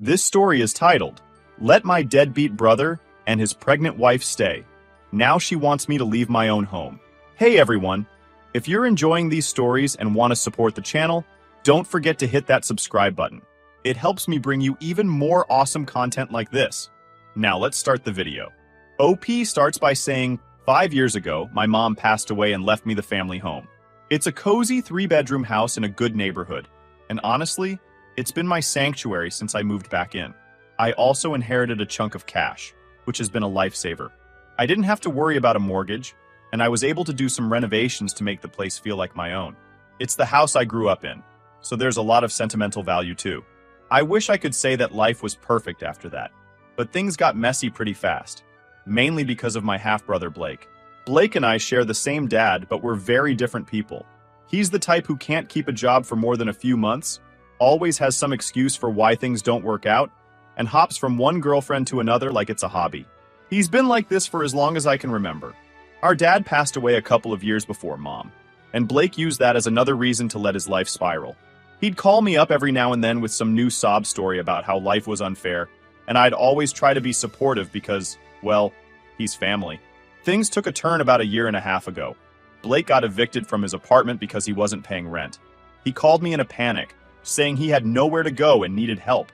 This story is titled, Let My Deadbeat Brother and His Pregnant Wife Stay. Now she wants me to leave my own home. Hey everyone, if you're enjoying these stories and want to support the channel, don't forget to hit that subscribe button. It helps me bring you even more awesome content like this. Now let's start the video. OP starts by saying, 5 years ago, my mom passed away and left me the family home. It's a cozy 3-bedroom house in a good neighborhood, and honestly, it's been my sanctuary since I moved back in. I also inherited a chunk of cash, which has been a lifesaver. I didn't have to worry about a mortgage, and I was able to do some renovations to make the place feel like my own. It's the house I grew up in, so there's a lot of sentimental value too. I wish I could say that life was perfect after that, but things got messy pretty fast, mainly because of my half-brother Blake. Blake and I share the same dad, but we're very different people. He's the type who can't keep a job for more than a few months, always has some excuse for why things don't work out, and hops from one girlfriend to another like it's a hobby. He's been like this for as long as I can remember. Our dad passed away a couple of years before Mom, and Blake used that as another reason to let his life spiral. He'd call me up every now and then with some new sob story about how life was unfair, and I'd always try to be supportive because, well, he's family. Things took a turn about 1.5 years ago. Blake got evicted from his apartment because he wasn't paying rent. He called me in a panic, saying he had nowhere to go and needed help.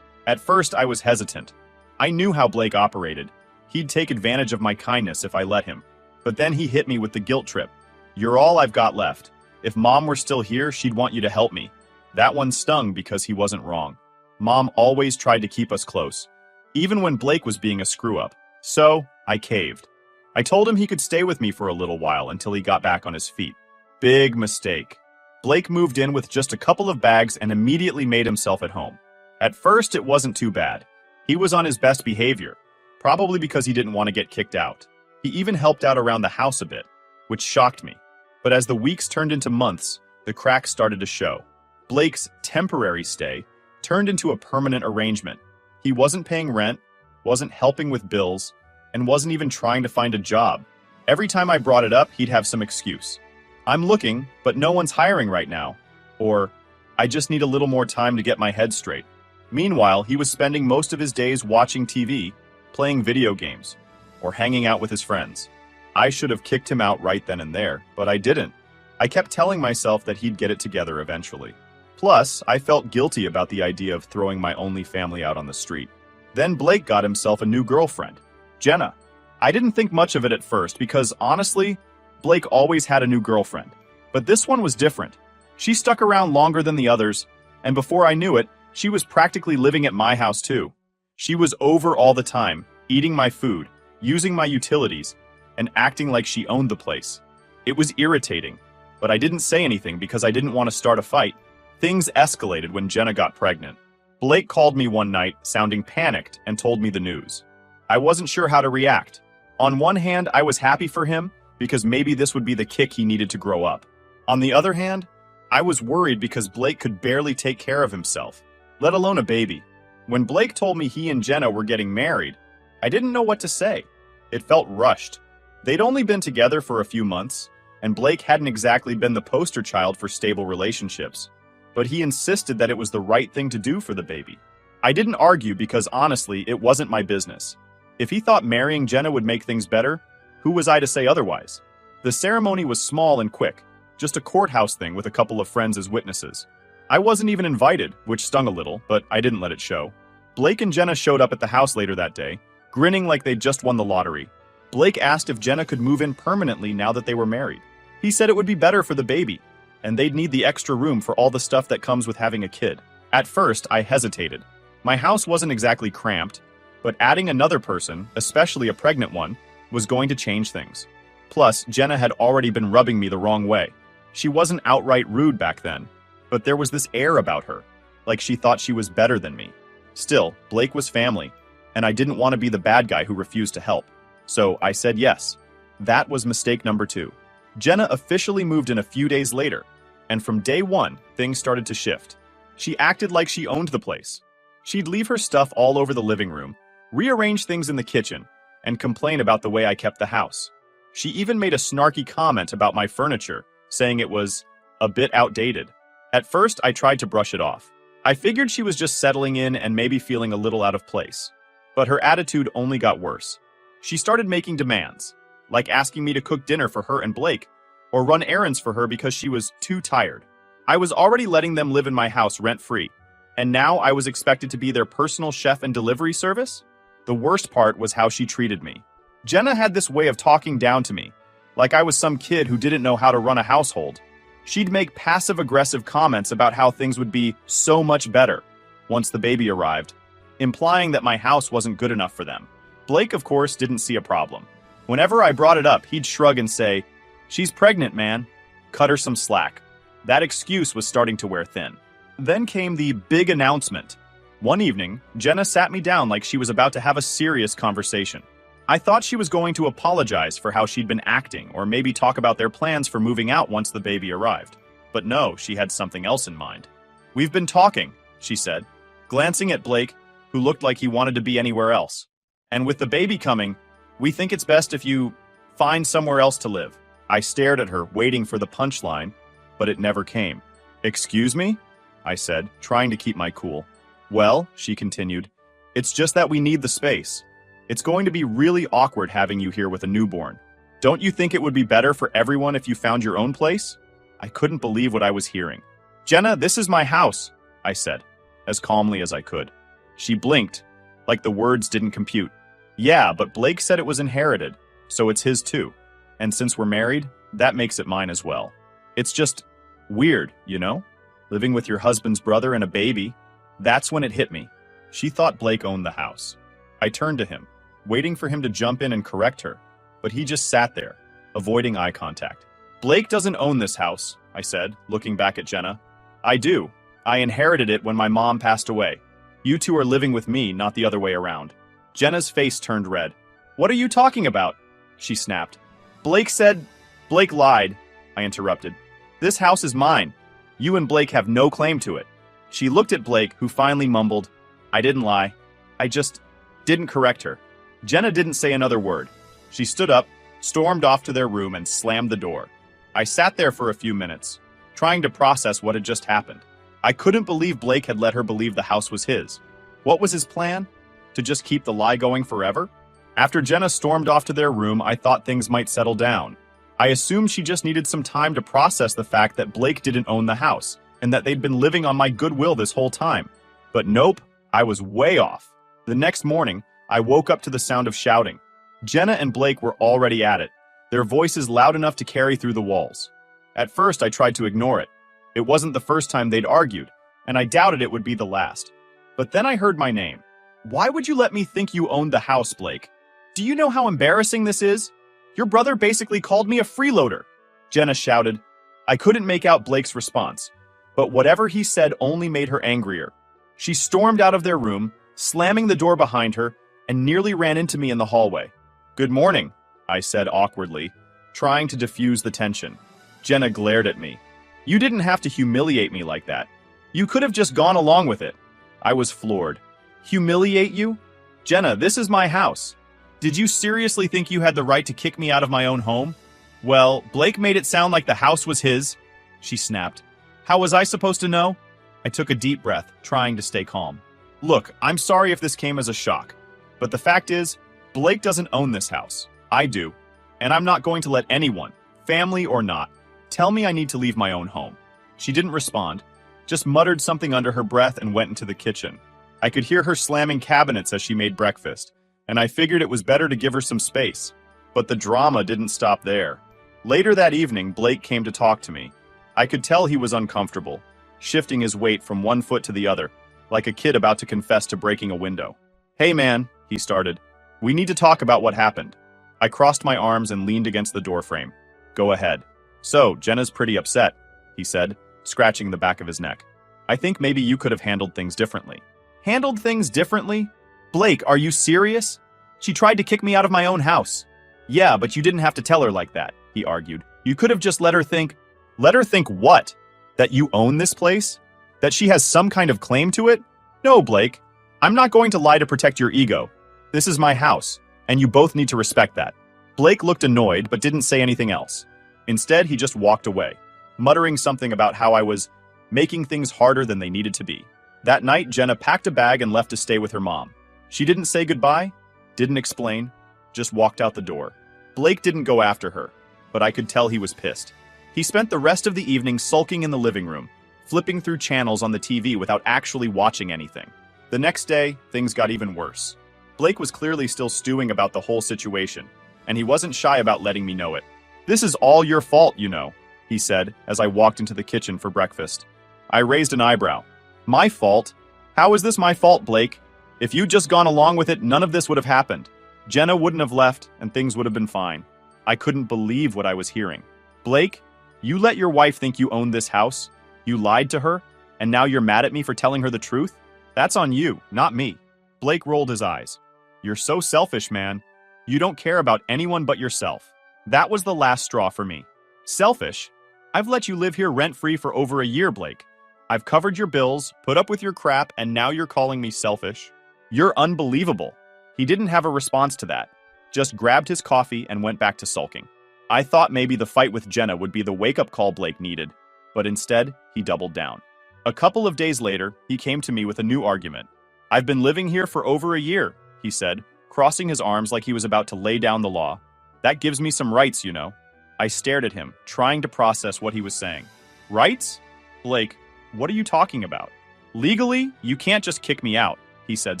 At first, I was hesitant. I knew how Blake operated. He'd take advantage of my kindness if I let him. But then he hit me with the guilt trip. You're all I've got left. If Mom were still here, she'd want you to help me. That one stung because he wasn't wrong. Mom always tried to keep us close, even when Blake was being a screw-up. So, I caved. I told him he could stay with me for a little while until he got back on his feet. Big mistake. Blake moved in with just a couple of bags and immediately made himself at home. At first, it wasn't too bad. He was on his best behavior, probably because he didn't want to get kicked out. He even helped out around the house a bit, which shocked me. But as the weeks turned into months, the cracks started to show. Blake's temporary stay turned into a permanent arrangement. He wasn't paying rent, wasn't helping with bills, and wasn't even trying to find a job. Every time I brought it up, he'd have some excuse. I'm looking, but no one's hiring right now. Or, I just need a little more time to get my head straight. Meanwhile, he was spending most of his days watching TV, playing video games, or hanging out with his friends. I should have kicked him out right then and there, but I didn't. I kept telling myself that he'd get it together eventually. Plus, I felt guilty about the idea of throwing my only family out on the street. Then Blake got himself a new girlfriend, Jenna. I didn't think much of it at first because, honestly, Blake always had a new girlfriend. But this one was different. She stuck around longer than the others, and before I knew it, she was practically living at my house too. She was over all the time, eating my food, using my utilities, and acting like she owned the place. It was irritating, but I didn't say anything because I didn't want to start a fight. Things escalated when Jenna got pregnant. Blake called me one night, sounding panicked, and told me the news. I wasn't sure how to react. On one hand, I was happy for him, because maybe this would be the kick he needed to grow up. On the other hand, I was worried because Blake could barely take care of himself, let alone a baby. When Blake told me he and Jenna were getting married, I didn't know what to say. It felt rushed. They'd only been together for a few months, and Blake hadn't exactly been the poster child for stable relationships. But he insisted that it was the right thing to do for the baby. I didn't argue because honestly, it wasn't my business. If he thought marrying Jenna would make things better, who was I to say otherwise? The ceremony was small and quick, just a courthouse thing with a couple of friends as witnesses. I wasn't even invited, which stung a little, but I didn't let it show. Blake and Jenna showed up at the house later that day, grinning like they'd just won the lottery. Blake asked if Jenna could move in permanently now that they were married. He said it would be better for the baby, and they'd need the extra room for all the stuff that comes with having a kid. At first, I hesitated. My house wasn't exactly cramped, but adding another person, especially a pregnant one, was going to change things. Plus, Jenna had already been rubbing me the wrong way. She wasn't outright rude back then, but there was this air about her, like she thought she was better than me. Still, Blake was family, and I didn't want to be the bad guy who refused to help. So I said yes. That was mistake number 2. Jenna officially moved in a few days later, and from day one, things started to shift. She acted like she owned the place. She'd leave her stuff all over the living room, rearrange things in the kitchen, and complain about the way I kept the house. She even made a snarky comment about my furniture, saying it was a bit outdated. At first, I tried to brush it off. I figured she was just settling in and maybe feeling a little out of place. But her attitude only got worse. She started making demands, like asking me to cook dinner for her and Blake, or run errands for her because she was too tired. I was already letting them live in my house rent-free, and now I was expected to be their personal chef and delivery service? The worst part was how she treated me. Jenna had this way of talking down to me, like I was some kid who didn't know how to run a household. She'd make passive-aggressive comments about how things would be so much better once the baby arrived, implying that my house wasn't good enough for them. Blake, of course, didn't see a problem. Whenever I brought it up, he'd shrug and say, "She's pregnant, man. Cut her some slack." That excuse was starting to wear thin. Then came the big announcement. One evening, Jenna sat me down like she was about to have a serious conversation. I thought she was going to apologize for how she'd been acting, or maybe talk about their plans for moving out once the baby arrived. But no, she had something else in mind. "We've been talking," she said, glancing at Blake, who looked like he wanted to be anywhere else. "And with the baby coming, we think it's best if you find somewhere else to live." I stared at her, waiting for the punchline, but it never came. "Excuse me?" I said, trying to keep my cool. "Well," she continued, "it's just that we need the space. It's going to be really awkward having you here with a newborn. Don't you think it would be better for everyone if you found your own place?" I couldn't believe what I was hearing. "Jenna, this is my house," I said, as calmly as I could. She blinked, like the words didn't compute. "Yeah, but Blake said it was inherited, so it's his too. And since we're married, that makes it mine as well. It's just weird, you know? Living with your husband's brother and a baby." That's when it hit me. She thought Blake owned the house. I turned to him, waiting for him to jump in and correct her, but he just sat there, avoiding eye contact. "Blake doesn't own this house," I said, looking back at Jenna. "I do. I inherited it when my mom passed away. You two are living with me, not the other way around." Jenna's face turned red. "What are you talking about?" she snapped. "Blake said—" "Blake lied," I interrupted. "This house is mine. You and Blake have no claim to it." She looked at Blake, who finally mumbled, "I didn't lie. I just didn't correct her." Jenna didn't say another word. She stood up, stormed off to their room, and slammed the door. I sat there for a few minutes, trying to process what had just happened. I couldn't believe Blake had let her believe the house was his. What was his plan? To just keep the lie going forever? After Jenna stormed off to their room, I thought things might settle down. I assumed she just needed some time to process the fact that Blake didn't own the house, and that they'd been living on my goodwill this whole time. But nope, I was way off. The next morning, I woke up to the sound of shouting. Jenna and Blake were already at it, their voices loud enough to carry through the walls. At first, I tried to ignore it. It wasn't the first time they'd argued, and I doubted it would be the last. But then I heard my name. "Why would you let me think you owned the house, Blake? Do you know how embarrassing this is? Your brother basically called me a freeloader," Jenna shouted. I couldn't make out Blake's response, but whatever he said only made her angrier. She stormed out of their room, slamming the door behind her, and nearly ran into me in the hallway. "Good morning," I said awkwardly, trying to diffuse the tension. Jenna glared at me. "You didn't have to humiliate me like that. You could have just gone along with it." I was floored. "Humiliate you? Jenna, this is my house. Did you seriously think you had the right to kick me out of my own home?" "Well, Blake made it sound like the house was his," she snapped. "How was I supposed to know?" I took a deep breath, trying to stay calm. "Look, I'm sorry if this came as a shock, but the fact is, Blake doesn't own this house. I do. And I'm not going to let anyone, family or not, tell me I need to leave my own home." She didn't respond, just muttered something under her breath and went into the kitchen. I could hear her slamming cabinets as she made breakfast, and I figured it was better to give her some space. But the drama didn't stop there. Later that evening, Blake came to talk to me. I could tell he was uncomfortable, shifting his weight from one foot to the other, like a kid about to confess to breaking a window. "Hey man," he started. "We need to talk about what happened." I crossed my arms and leaned against the doorframe. "Go ahead." "So, Jenna's pretty upset," he said, scratching the back of his neck. "I think maybe you could have handled things differently." "Handled things differently? Blake, are you serious? She tried to kick me out of my own house." "Yeah, but you didn't have to tell her like that," he argued. "You could have just let her think—" "Let her think what? That you own this place? That she has some kind of claim to it? No, Blake. I'm not going to lie to protect your ego. This is my house, and you both need to respect that." Blake looked annoyed but didn't say anything else. Instead, he just walked away, muttering something about how I was making things harder than they needed to be. That night, Jenna packed a bag and left to stay with her mom. She didn't say goodbye, didn't explain, just walked out the door. Blake didn't go after her, but I could tell he was pissed. He spent the rest of the evening sulking in the living room, flipping through channels on the TV without actually watching anything. The next day, things got even worse. Blake was clearly still stewing about the whole situation, and he wasn't shy about letting me know it. "This is all your fault, you know," he said as I walked into the kitchen for breakfast. I raised an eyebrow. "My fault? How is this my fault, Blake? If you'd just gone along with it, none of this would have happened. Jenna wouldn't have left, and things would have been fine." I couldn't believe what I was hearing. "Blake, you let your wife think you owned this house? You lied to her, and now you're mad at me for telling her the truth? That's on you, not me." Blake rolled his eyes. "You're so selfish, man. You don't care about anyone but yourself." That was the last straw for me. Selfish? I've let you live here rent-free for over a year, Blake. I've covered your bills, put up with your crap, and now you're calling me selfish? You're unbelievable. He didn't have a response to that, just grabbed his coffee and went back to sulking. I thought maybe the fight with Jenna would be the wake-up call Blake needed, but instead, he doubled down. A couple of days later, he came to me with a new argument. "I've been living here for over a year," he said, crossing his arms like he was about to lay down the law. "That gives me some rights, you know." I stared at him, trying to process what he was saying. "Rights? Blake, what are you talking about? Legally, you can't just kick me out," he said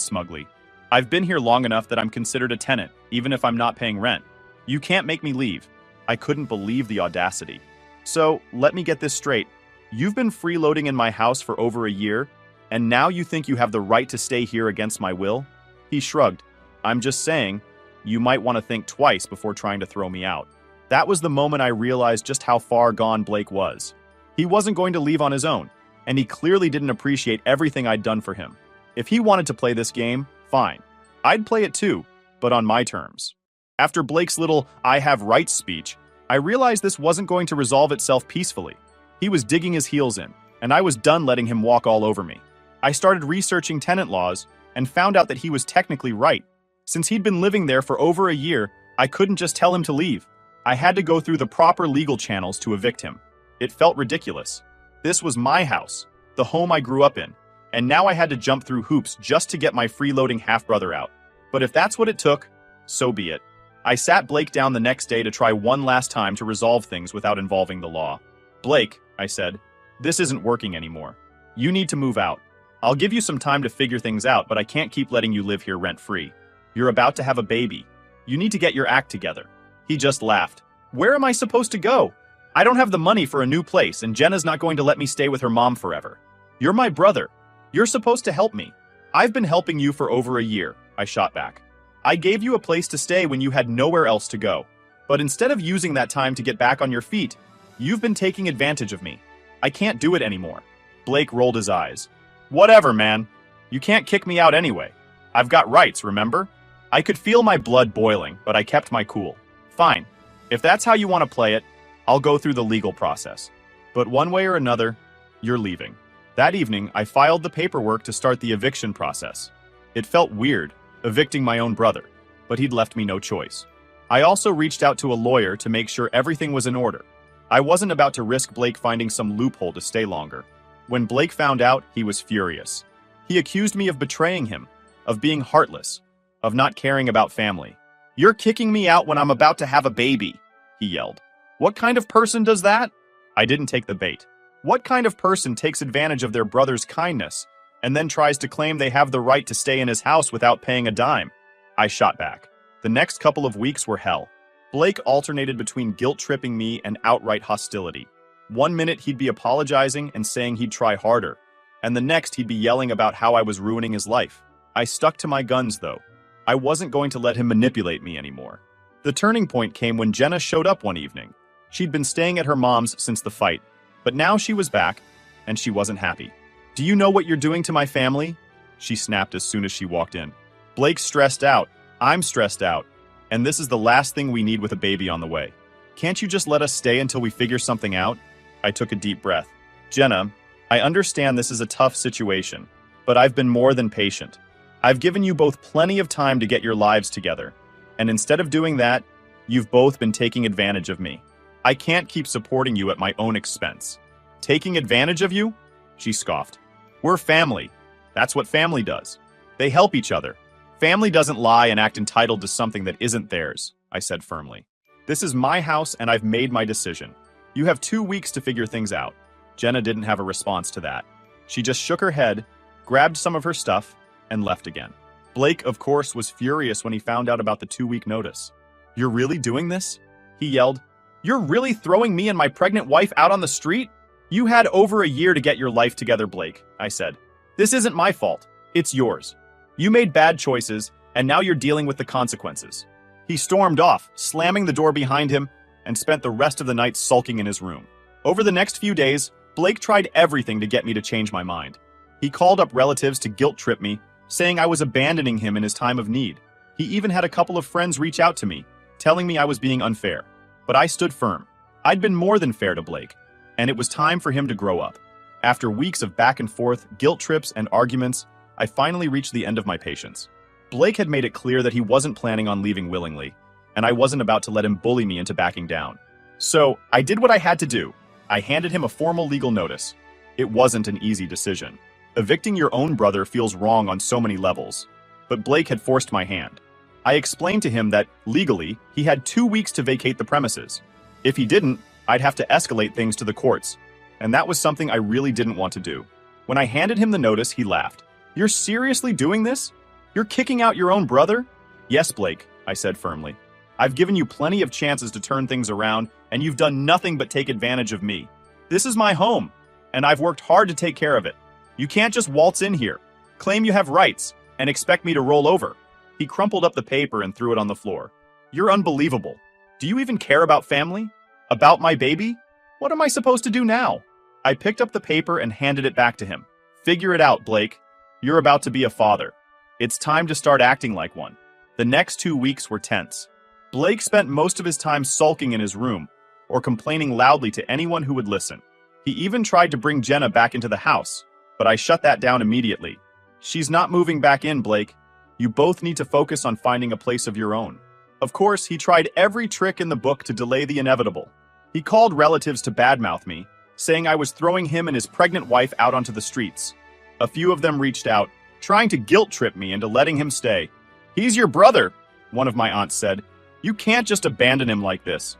smugly. "I've been here long enough that I'm considered a tenant, even if I'm not paying rent. You can't make me leave." I couldn't believe the audacity. "So, let me get this straight. You've been freeloading in my house for over a year, and now you think you have the right to stay here against my will?" He shrugged. "I'm just saying, you might want to think twice before trying to throw me out." That was the moment I realized just how far gone Blake was. He wasn't going to leave on his own, and he clearly didn't appreciate everything I'd done for him. If he wanted to play this game, fine. I'd play it too, but on my terms. After Blake's little "I have rights" speech, I realized this wasn't going to resolve itself peacefully. He was digging his heels in, and I was done letting him walk all over me. I started researching tenant laws and found out that he was technically right. Since he'd been living there for over a year, I couldn't just tell him to leave. I had to go through the proper legal channels to evict him. It felt ridiculous. This was my house, the home I grew up in, and now I had to jump through hoops just to get my freeloading half-brother out. But if that's what it took, so be it. I sat Blake down the next day to try one last time to resolve things without involving the law. "Blake," I said, "this isn't working anymore. You need to move out. I'll give you some time to figure things out, but I can't keep letting you live here rent-free. You're about to have a baby. You need to get your act together." He just laughed. "Where am I supposed to go? I don't have the money for a new place, and Jenna's not going to let me stay with her mom forever. You're my brother. You're supposed to help me. I've been helping you for over a year," I shot back. "I gave you a place to stay when you had nowhere else to go. But instead of using that time to get back on your feet, you've been taking advantage of me. I can't do it anymore." Blake rolled his eyes. "Whatever, man. You can't kick me out anyway. I've got rights, remember?" I could feel my blood boiling, but I kept my cool. "Fine. If that's how you want to play it, I'll go through the legal process. But one way or another, you're leaving." That evening, I filed the paperwork to start the eviction process. It felt weird, evicting my own brother, but he'd left me no choice. I also reached out to a lawyer to make sure everything was in order. I wasn't about to risk Blake finding some loophole to stay longer. When Blake found out, he was furious. He accused me of betraying him, of being heartless, of not caring about family. "You're kicking me out when I'm about to have a baby," he yelled. "What kind of person does that?" I didn't take the bait. What kind of person takes advantage of their brother's kindness and then tries to claim they have the right to stay in his house without paying a dime? I shot back. The next couple of weeks were hell. Blake alternated between guilt-tripping me and outright hostility. One minute he'd be apologizing and saying he'd try harder, and the next he'd be yelling about how I was ruining his life. I stuck to my guns, though. I wasn't going to let him manipulate me anymore. The turning point came when Jenna showed up one evening. She'd been staying at her mom's since the fight, but now she was back, and she wasn't happy. "Do you know what you're doing to my family?" she snapped as soon as she walked in. "Blake's stressed out. I'm stressed out. And this is the last thing we need with a baby on the way. Can't you just let us stay until we figure something out?" I took a deep breath. "Jenna, I understand this is a tough situation, but I've been more than patient. I've given you both plenty of time to get your lives together, and instead of doing that, you've both been taking advantage of me. I can't keep supporting you at my own expense." "Taking advantage of you?" she scoffed. "We're family. That's what family does. They help each other. Family doesn't lie and act entitled to something that isn't theirs, I said firmly. This is my house and I've made my decision. You have 2 weeks to figure things out. Jenna didn't have a response to that. She just shook her head, grabbed some of her stuff, and left again. Blake, of course, was furious when he found out about the 2-week notice. "You're really doing this?" he yelled. "You're really throwing me and my pregnant wife out on the street? You had over a year to get your life together, Blake," I said. "This isn't my fault. It's yours. You made bad choices, and now you're dealing with the consequences." He stormed off, slamming the door behind him, and spent the rest of the night sulking in his room. Over the next few days, Blake tried everything to get me to change my mind. He called up relatives to guilt-trip me, saying I was abandoning him in his time of need. He even had a couple of friends reach out to me, telling me I was being unfair. But I stood firm. I'd been more than fair to Blake, and it was time for him to grow up. After weeks of back and forth, guilt trips, and arguments, I finally reached the end of my patience. Blake had made it clear that he wasn't planning on leaving willingly, and I wasn't about to let him bully me into backing down. So, I did what I had to do. I handed him a formal legal notice. It wasn't an easy decision. Evicting your own brother feels wrong on so many levels. But Blake had forced my hand. I explained to him that, legally, he had 2 weeks to vacate the premises. If he didn't, I'd have to escalate things to the courts. And that was something I really didn't want to do. When I handed him the notice, he laughed. "You're seriously doing this? You're kicking out your own brother?" "Yes, Blake," I said firmly. "I've given you plenty of chances to turn things around, and you've done nothing but take advantage of me. This is my home, and I've worked hard to take care of it. You can't just waltz in here, claim you have rights, and expect me to roll over." He crumpled up the paper and threw it on the floor. "You're unbelievable. Do you even care about family? About my baby? What am I supposed to do now?" I picked up the paper and handed it back to him. "Figure it out, Blake. You're about to be a father. It's time to start acting like one." The next 2 weeks were tense. Blake spent most of his time sulking in his room, or complaining loudly to anyone who would listen. He even tried to bring Jenna back into the house, but I shut that down immediately. "She's not moving back in, Blake. You both need to focus on finding a place of your own." Of course, he tried every trick in the book to delay the inevitable. He called relatives to badmouth me, saying I was throwing him and his pregnant wife out onto the streets. A few of them reached out, trying to guilt-trip me into letting him stay. "He's your brother," one of my aunts said. "You can't just abandon him like this."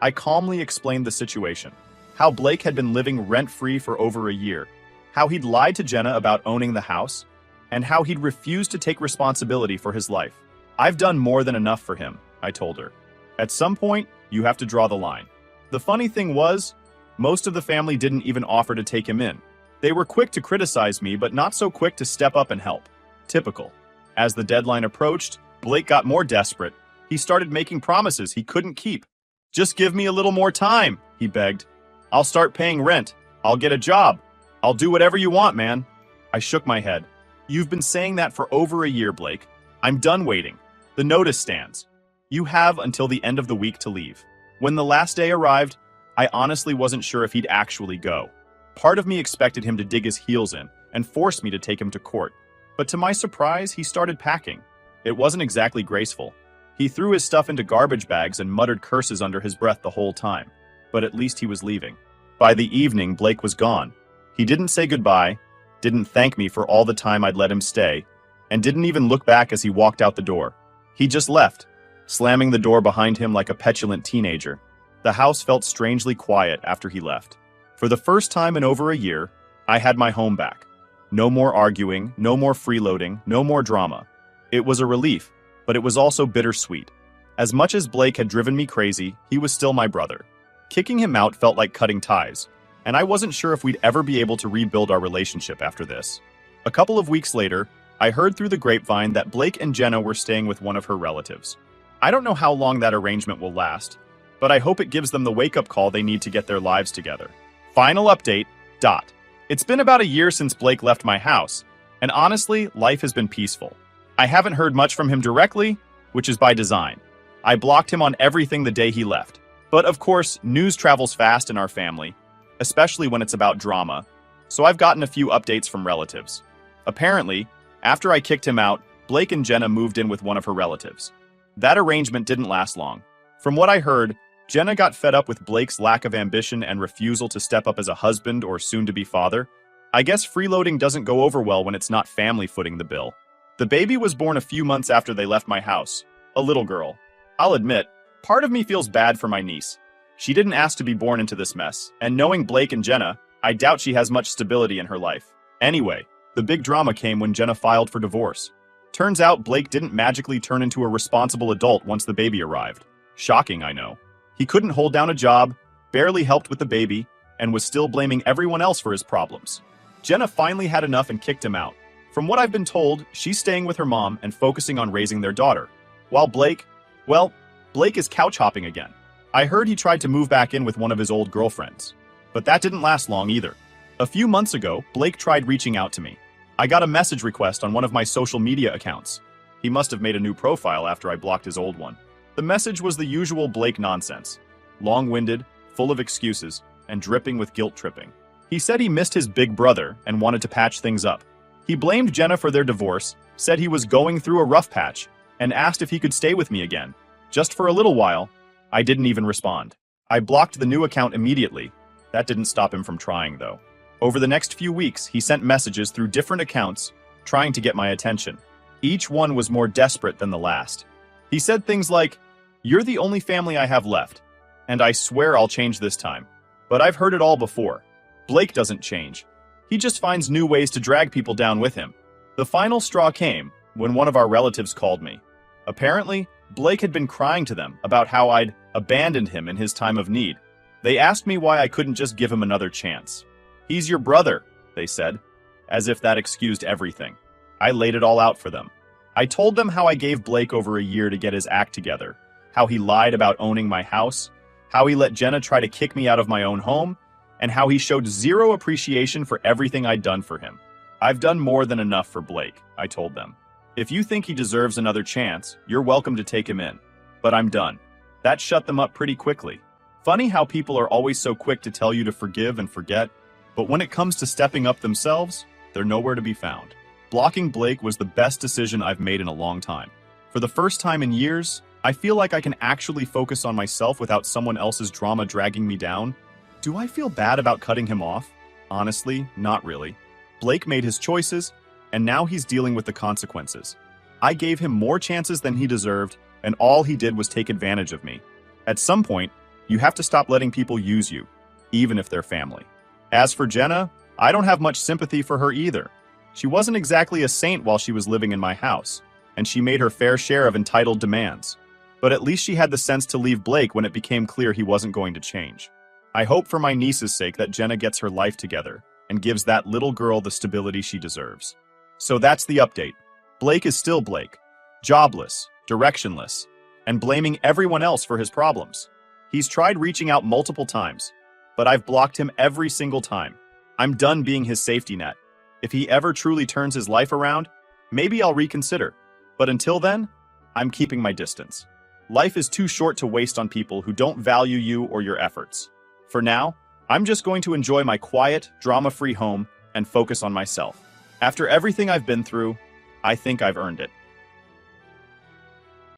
I calmly explained the situation. How Blake had been living rent-free for over a year. How he'd lied to Jenna about owning the house. And how he'd refused to take responsibility for his life. "I've done more than enough for him," I told her. "At some point, you have to draw the line." The funny thing was, most of the family didn't even offer to take him in. They were quick to criticize me, but not so quick to step up and help. Typical. As the deadline approached, Blake got more desperate. He started making promises he couldn't keep. "Just give me a little more time," he begged. "I'll start paying rent. I'll get a job. I'll do whatever you want, man." I shook my head. "You've been saying that for over a year, Blake. I'm done waiting. The notice stands. You have until the end of the week to leave." When the last day arrived, I honestly wasn't sure if he'd actually go. Part of me expected him to dig his heels in and force me to take him to court. But to my surprise, he started packing. It wasn't exactly graceful. He threw his stuff into garbage bags and muttered curses under his breath the whole time. But at least he was leaving. By the evening, Blake was gone. He didn't say goodbye, didn't thank me for all the time I'd let him stay, and didn't even look back as he walked out the door. He just left, slamming the door behind him like a petulant teenager. The house felt strangely quiet after he left. For the first time in over a year, I had my home back. No more arguing, no more freeloading, no more drama. It was a relief, but it was also bittersweet. As much as Blake had driven me crazy, he was still my brother. Kicking him out felt like cutting ties, and I wasn't sure if we'd ever be able to rebuild our relationship after this. A couple of weeks later, I heard through the grapevine that Blake and Jenna were staying with one of her relatives. I don't know how long that arrangement will last, but I hope it gives them the wake-up call they need to get their lives together. Final update, ... It's been about a year since Blake left my house, and honestly, life has been peaceful. I haven't heard much from him directly, which is by design. I blocked him on everything the day he left. But of course, news travels fast in our family, especially when it's about drama, so I've gotten a few updates from relatives. Apparently, after I kicked him out, Blake and Jenna moved in with one of her relatives. That arrangement didn't last long. From what I heard, Jenna got fed up with Blake's lack of ambition and refusal to step up as a husband or soon-to-be father. I guess freeloading doesn't go over well when it's not family footing the bill. The baby was born a few months after they left my house, a little girl. I'll admit, part of me feels bad for my niece. She didn't ask to be born into this mess, and knowing Blake and Jenna, I doubt she has much stability in her life. Anyway, the big drama came when Jenna filed for divorce. Turns out Blake didn't magically turn into a responsible adult once the baby arrived. Shocking, I know. He couldn't hold down a job, barely helped with the baby, and was still blaming everyone else for his problems. Jenna finally had enough and kicked him out. From what I've been told, she's staying with her mom and focusing on raising their daughter. While Blake is couch hopping again. I heard he tried to move back in with one of his old girlfriends. But that didn't last long either. A few months ago, Blake tried reaching out to me. I got a message request on one of my social media accounts. He must have made a new profile after I blocked his old one. The message was the usual Blake nonsense. Long-winded, full of excuses, and dripping with guilt tripping. He said he missed his big brother and wanted to patch things up. He blamed Jenna for their divorce, said he was going through a rough patch, and asked if he could stay with me again. Just for a little while. I didn't even respond. I blocked the new account immediately. That didn't stop him from trying, though. Over the next few weeks, he sent messages through different accounts, trying to get my attention. Each one was more desperate than the last. He said things like, "You're the only family I have left, and I swear I'll change this time." But I've heard it all before. Blake doesn't change. He just finds new ways to drag people down with him. The final straw came when one of our relatives called me. Apparently, Blake had been crying to them about how I'd abandoned him in his time of need. They asked me why I couldn't just give him another chance. "He's your brother," they said, as if that excused everything. I laid it all out for them. I told them how I gave Blake over a year to get his act together, how he lied about owning my house, how he let Jenna try to kick me out of my own home, and how he showed zero appreciation for everything I'd done for him. "I've done more than enough for Blake," I told them. "If you think he deserves another chance, you're welcome to take him in. But I'm done." That shut them up pretty quickly. Funny how people are always so quick to tell you to forgive and forget, but when it comes to stepping up themselves, they're nowhere to be found. Blocking Blake was the best decision I've made in a long time. For the first time in years, I feel like I can actually focus on myself without someone else's drama dragging me down. Do I feel bad about cutting him off? Honestly, not really. Blake made his choices, and now he's dealing with the consequences. I gave him more chances than he deserved, and all he did was take advantage of me. At some point, you have to stop letting people use you, even if they're family. As for Jenna, I don't have much sympathy for her either. She wasn't exactly a saint while she was living in my house, and she made her fair share of entitled demands. But at least she had the sense to leave Blake when it became clear he wasn't going to change. I hope for my niece's sake that Jenna gets her life together and gives that little girl the stability she deserves. So that's the update. Blake is still Blake, jobless, directionless, and blaming everyone else for his problems. He's tried reaching out multiple times, but I've blocked him every single time. I'm done being his safety net. If he ever truly turns his life around, maybe I'll reconsider. But until then, I'm keeping my distance. Life is too short to waste on people who don't value you or your efforts. For now, I'm just going to enjoy my quiet, drama-free home and focus on myself. After everything I've been through, I think I've earned it.